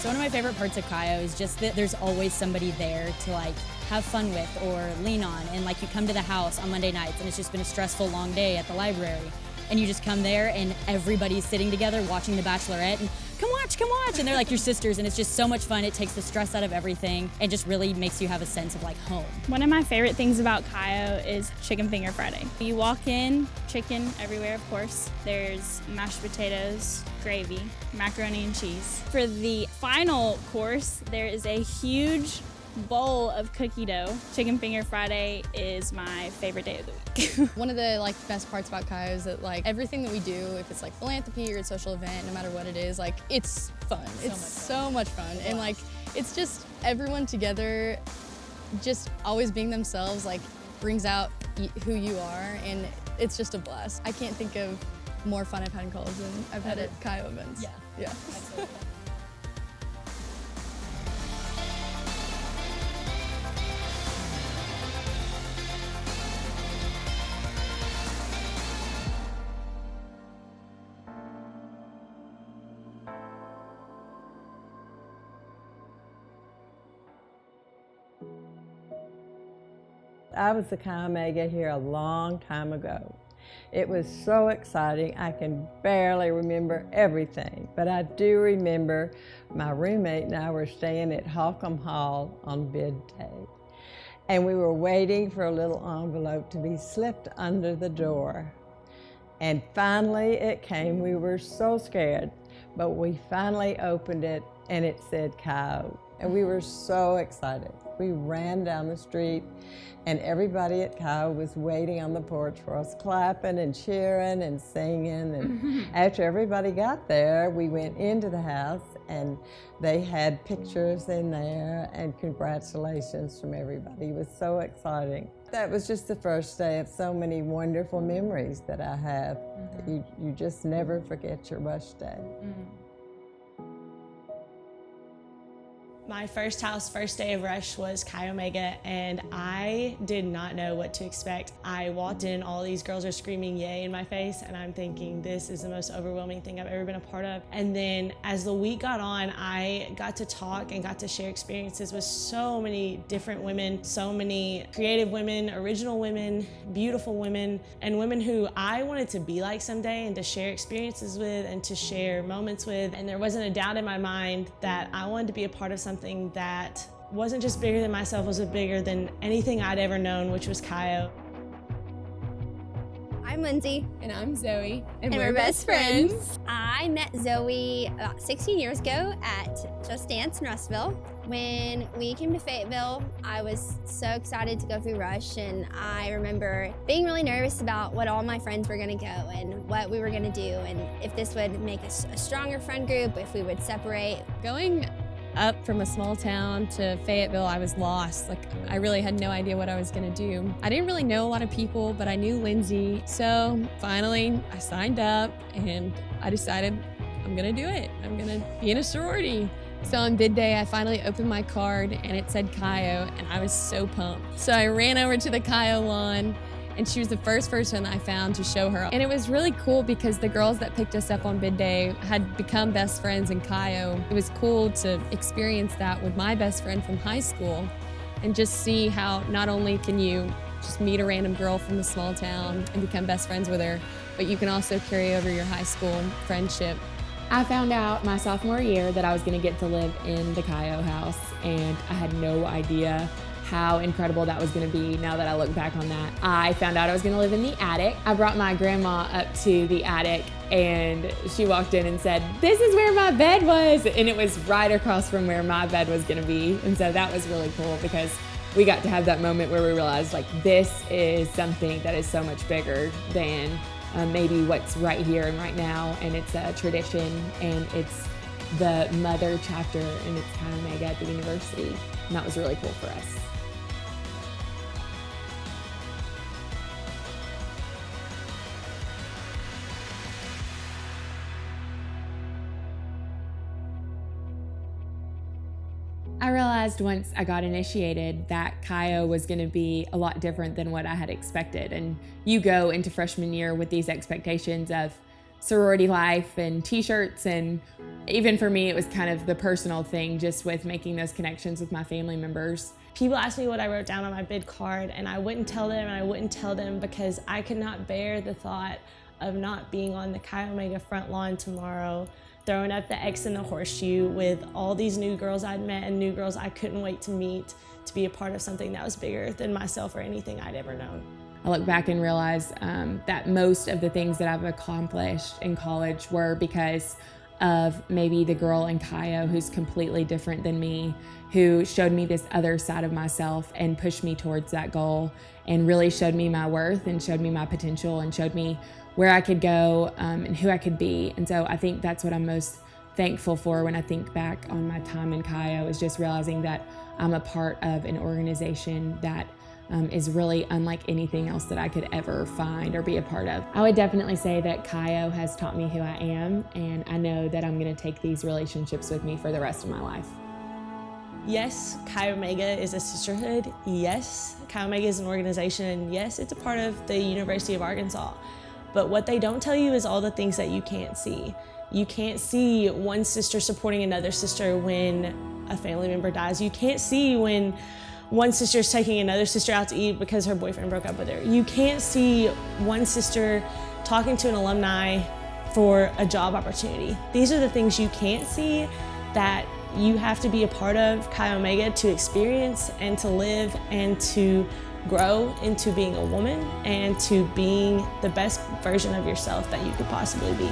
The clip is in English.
So one of my favorite parts of Cayo is just that there's always somebody there to like have fun with or lean on. And like you come to the house on Monday nights and it's just been a stressful long day at the library. And you just come there and everybody's sitting together watching The Bachelorette and come watch. And they're like your sisters and it's just so much fun. It takes the stress out of everything and just really makes you have a sense of like home. One of my favorite things about Cayo is Chicken Finger Friday. You walk in, chicken everywhere of course. There's mashed potatoes, gravy, macaroni and cheese. For the final course, there is a huge bowl of cookie dough. Chicken Finger Friday is my favorite day of the week. One of the best parts about Cayo is that everything that we do, if it's philanthropy or a social event, no matter what it is, it's fun. It's so much fun. And it's just everyone together, just always being themselves, brings out who you are, and it's just a blast. I can't think of more fun I've had in college than I've had at Cayo events. Yeah. Absolutely. I was the Chi Omega here a long time ago. It was so exciting, I can barely remember everything, but I do remember my roommate and I were staying at Holcomb Hall on bid day. And we were waiting for a little envelope to be slipped under the door. And finally it came. We were so scared, but we finally opened it and it said Cayo. And we were so excited. We ran down the street and everybody at Cayo was waiting on the porch for us, clapping and cheering and singing. And after everybody got there, we went into the house and they had pictures in there and congratulations from everybody. It was so exciting. That was just the first day of so many wonderful memories that I have. You just never forget your rush day. My first day of Rush was Chi Omega, and I did not know what to expect. I walked in, all these girls are screaming yay in my face, and I'm thinking this is the most overwhelming thing I've ever been a part of. And then as the week got on, I got to talk and got to share experiences with so many different women, so many creative women, original women, beautiful women, and women who I wanted to be like someday and to share experiences with and to share moments with. And there wasn't a doubt in my mind that I wanted to be a part of something that wasn't just bigger than myself, was bigger than anything I'd ever known, which was Cayo. I'm Lindsay. And I'm Zoe. And we're best friends. I met Zoe about 16 years ago at Just Dance in Russellville. When we came to Fayetteville, I was so excited to go through Rush, and I remember being really nervous about what all my friends were gonna go and what we were gonna do, and if this would make us a stronger friend group, if we would separate. Going up from a small town to Fayetteville, I was lost. I really had no idea what I was gonna do. I didn't really know a lot of people, but I knew Lindsay. So finally, I signed up and I decided I'm gonna do it. I'm gonna be in a sorority. So on bid day, I finally opened my card and it said Cayo, and I was so pumped. So I ran over to the Cayo lawn, and she was the first person I found to show her. And it was really cool because the girls that picked us up on bid day had become best friends in Cayo. It was cool to experience that with my best friend from high school and just see how not only can you just meet a random girl from a small town and become best friends with her, but you can also carry over your high school friendship. I found out my sophomore year that I was gonna get to live in the Cayo house, and I had no idea how incredible that was gonna be now that I look back on that. I found out I was gonna live in the attic. I brought my grandma up to the attic and she walked in and said, "This is where my bed was." And it was right across from where my bed was gonna be. And so that was really cool because we got to have that moment where we realized this is something that is so much bigger than maybe what's right here and right now. And it's a tradition, and it's the mother chapter, and it's Chi Omega at the university. And that was really cool for us. I realized once I got initiated that Cayo was going to be a lot different than what I had expected. And you go into freshman year with these expectations of sorority life and t-shirts, and even for me it was kind of the personal thing just with making those connections with my family members. People ask me what I wrote down on my bid card, and I wouldn't tell them, and I wouldn't tell them because I could not bear the thought of not being on the Chi Omega front lawn tomorrow, throwing up the X in the horseshoe with all these new girls I'd met and new girls I couldn't wait to meet, to be a part of something that was bigger than myself or anything I'd ever known. I look back and realize that most of the things that I've accomplished in college were because of maybe the girl in Cayo who's completely different than me, who showed me this other side of myself and pushed me towards that goal and really showed me my worth and showed me my potential and showed me where I could go and who I could be. And so I think that's what I'm most thankful for when I think back on my time in Cayo, is just realizing that I'm a part of an organization that is really unlike anything else that I could ever find or be a part of. I would definitely say that Cayo has taught me who I am, and I know that I'm going to take these relationships with me for the rest of my life. Yes, Chi Omega is a sisterhood. Yes, Chi Omega is an organization. Yes, it's a part of the University of Arkansas. But what they don't tell you is all the things that you can't see. You can't see one sister supporting another sister when a family member dies. You can't see when one sister is taking another sister out to eat because her boyfriend broke up with her. You can't see one sister talking to an alumni for a job opportunity. These are the things you can't see that you have to be a part of Chi Omega to experience and to live and to grow into being a woman and to being the best version of yourself that you could possibly be.